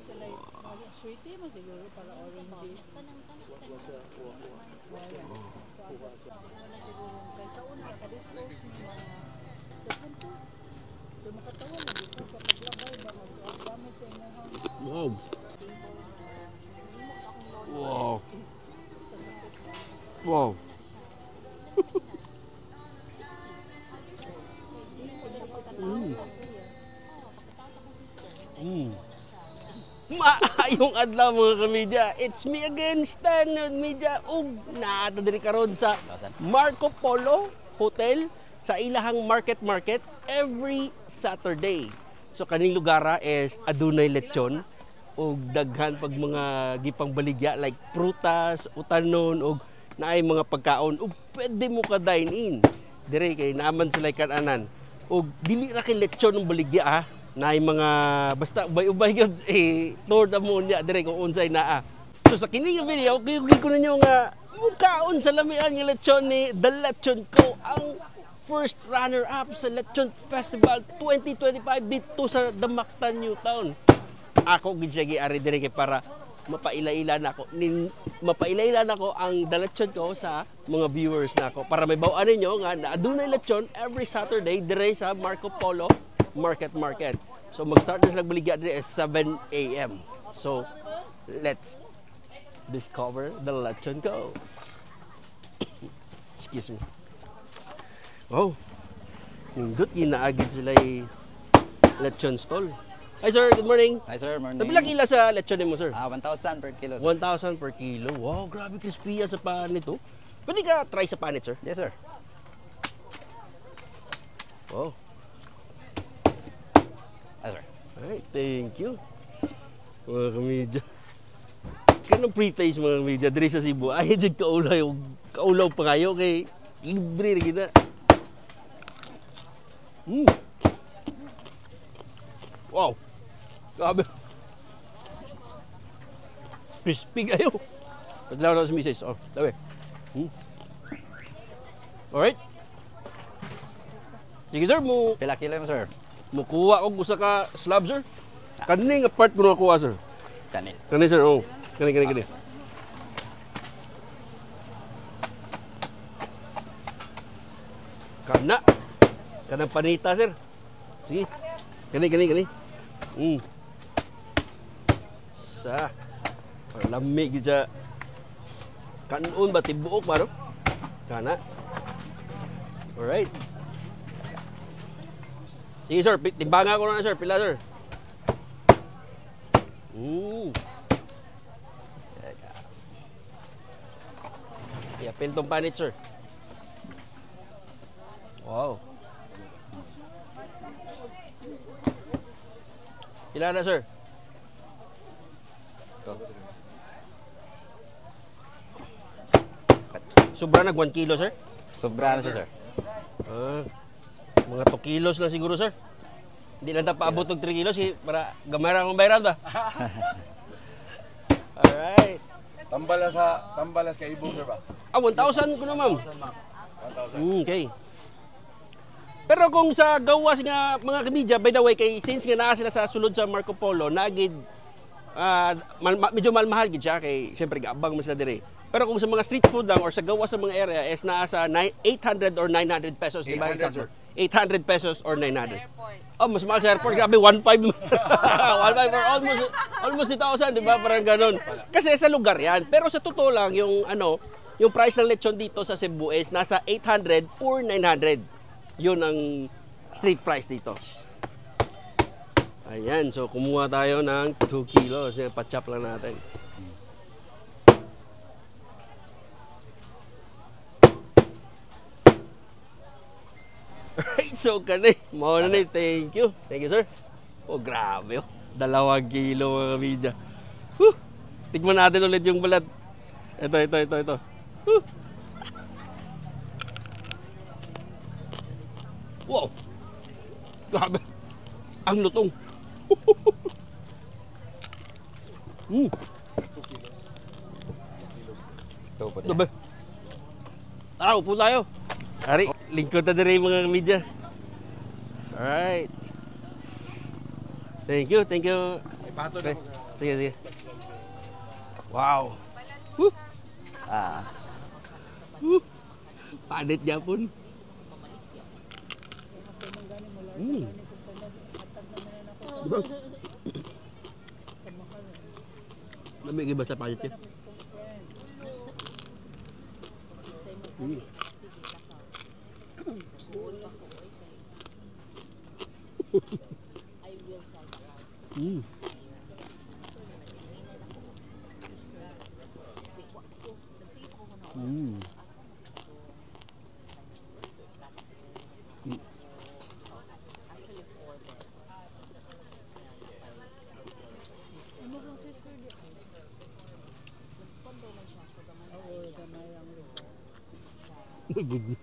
sila sweetie mo siguro para orange. Wow. Wow. Wow. Maayong adlaw mga kamedya. It's me again, Stan Media. Ug naata diri karon sa Marco Polo Hotel sa ilahang market every Saturday. So kaning lugara is adunay lechon ug daghan pag mga gipang baligya like prutas, utanon ug naay mga pagkaon ug pwede mo ka dine in. Dire kay naaman sila kan-anan. Ug dili ra kay lechon ng baligya naay mga basta ubay-ubay gyud tour ta mo niya dire kung unsay naa. So sa kini nga video kuyog ko ninyo nga mukaon sa lamian nga lechon ni The Lechon Co, ang first runner-up sa Lechon Festival 2025 dito sa Damaktan, Newtown. Ako gid siya giari dire kay para mapaila-ila nako ang The Lechon Co sa mga viewers nako para may baw-an ninyo nga adunay lechon every Saturday dire sa Marco Polo Market. So mag-start na sila baligya dire at 7 AM. So let's discover The Lechon Co. Excuse me. Oh, nindot ginaagid sila lechon stall. Hi sir, good morning. Hi sir, morning. Tabilang kila sa lechon mo sir? 1,000 per kilo sir. 1,000 per kilo. Wow, grabe crispy sa pan nito. Pwede ka try sa panit sir? Yes sir. Wow. Hi sir. Alright, thank you. Mga kamedya. Kanong pre-taste mga kamedya diri sa Cebu. Ay, dyan kaulaw pa kayo kay libre rin kita. Wow. Grabe. Crispy kayo. Paglaw na sa misis. Oh, tabi. Alright. Sige sir, Pila kilo mo sir? mukuha og usa ka slab sir. Kani nga part ko nakuha sir. Kani sir, oh. Kani. Kanang panita sir. Sige. Kani. Sa. Lami gid sa kanon ba tibuok ba no? Kana. Alright. Sige sir, timbangan ko na sir, pila sir. Pil tong panit sir. Wow. Pila na sir? Sobra nag 1 kilo sir? Sobra na siya sir. Mga 2 kilos na siguro sir. Hindi lang ta paabot og 3 kilos para gamay ra akong bayaran ba. Alright. Tambalas kay ibong sir ba? 1,000 ko na ma'am. 1,000. Okay. Pero kung sa gawas nga mga kamedya, by the way, kay since nga naa sila sa sulod sa Marco Polo, nagid medyo mahal gid siya kay syempre gaabang mo sila dire. Pero kung sa mga street food lang or sa gawas sa mga area is naa sa 800 or 900 pesos, di ba? 800 pesos or 900. Oh, mas mahal sa airport, grabe 1.5 1.5 or almost 2,000, di ba? Parang ganoon. Kasi sa lugar 'yan. Pero sa totoo lang yung price ng lechon dito sa Cebu is nasa 800 or 900. Yun ang street price dito. Ayan, so kumuha tayo ng 2 kilos. Pa-chop lang natin. Alright, so kanay. Mauna na, thank you. Thank you, sir. Oh, grabe oh. 2 kilo mga kamedya. Tikman natin ulit yung balat. Ito. Wow! Grabe! Ang lutong! Grabe! Tara, upo tayo! Ari, lingkod na din mga kamedya. Alright! Thank you! Ipato na mo. Sige, sige. Wow. Woo! Ah, Panit Japon. Namigay ba sa panit niya? Good.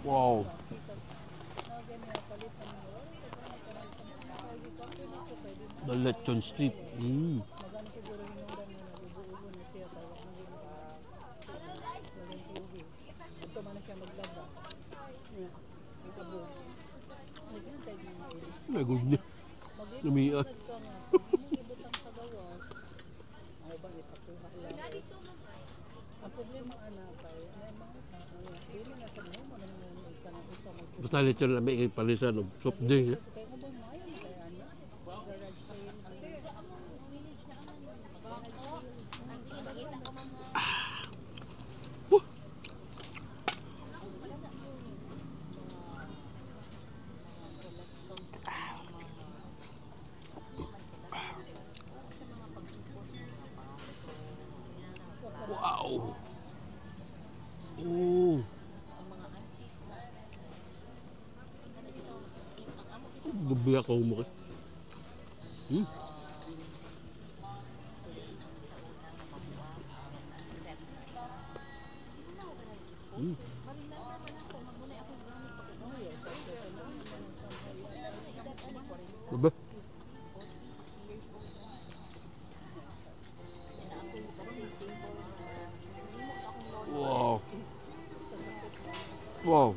Wow. The lechon strip. My goodness. Lumian. Basta lechon na may palisan o soft drink. Wow. Oh. Gabi ako umakit. Diba? Wow. Wow.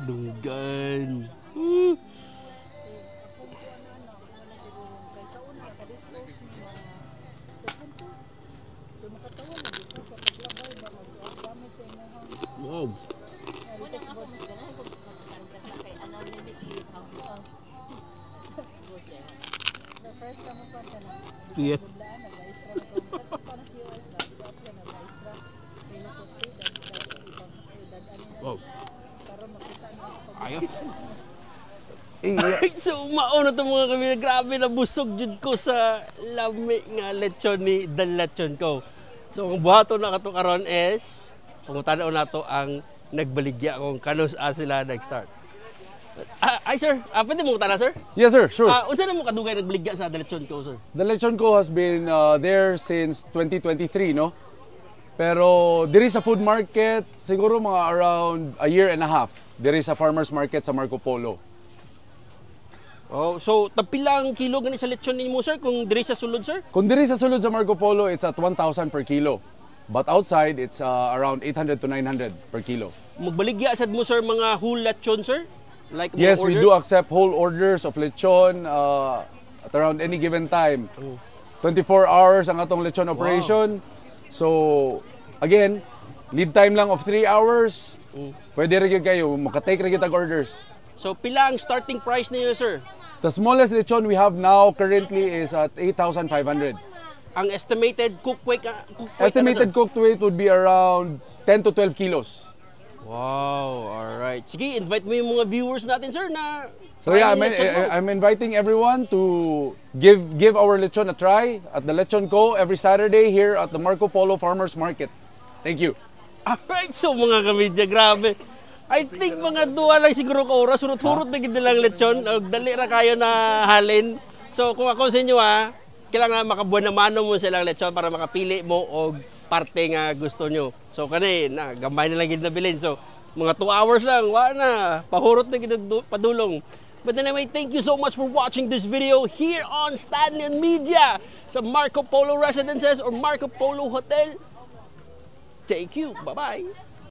Dunggan. Wow. Yes. Wow. Ayaw. So, mauna ito mga kami. Grabe na busog jud ko sa lami nga lechon ni The Lechon ko. So, ang buhato na kato karon is pangutanaw na to ang nagbaligya kung kanus sila nag-start. Ay sir, pwede mo tala sir? Yes sir, sure. Unsa na mo kadugay nagbaligya sa The Lechon ko sir? The Lechon Co has been there since 2023, no? Pero diri sa food market, siguro mga around a year and a half. Diri sa farmers market sa Marco Polo. Oh, so tapilang kilo gani sa lechon nimo sir kung diri sa sulod sir? Kung diri sa sulod sa Marco Polo, it's at 1,000 per kilo. But outside, it's around 800 to 900 per kilo. Magbaligya sad mo sir mga whole lechon sir? Like Yes, order? we do accept whole orders of lechon at around any given time. 24 hours ang atong lechon operation. So, again, lead time lang of 3 hours. Pwede rin kayo, makatake rin kitag orders. So, pila ang starting price niyo sir? The smallest lechon we have now currently is at 8,500. Ang estimated cook weight Estimated cooked weight would be around 10 to 12 kilos. Wow, alright. Sige, invite mo yung mga viewers natin, sir, na... So yeah, try yung lechon mo. I'm inviting everyone to give our lechon a try at the Lechon Co. every Saturday here at the Marco Polo Farmers Market. Thank you. Alright, so mga kamidya, grabe. I think mga duwa lang siguro ka oras, surut-hurot na gid lang lechon. Dali ra kayo na halin. So kung ako sa inyo kailangan makabuan na mano mo silang lechon para makapili mo og parte nga gusto nyo. So kani, gambay na lang gid na bilhin. So mga 2 hours lang, wala na. Pahurot na gid padulong. But anyway, thank you so much for watching this video here on Stanley Media sa Marco Polo Residences or Marco Polo Hotel. Thank you. Bye-bye.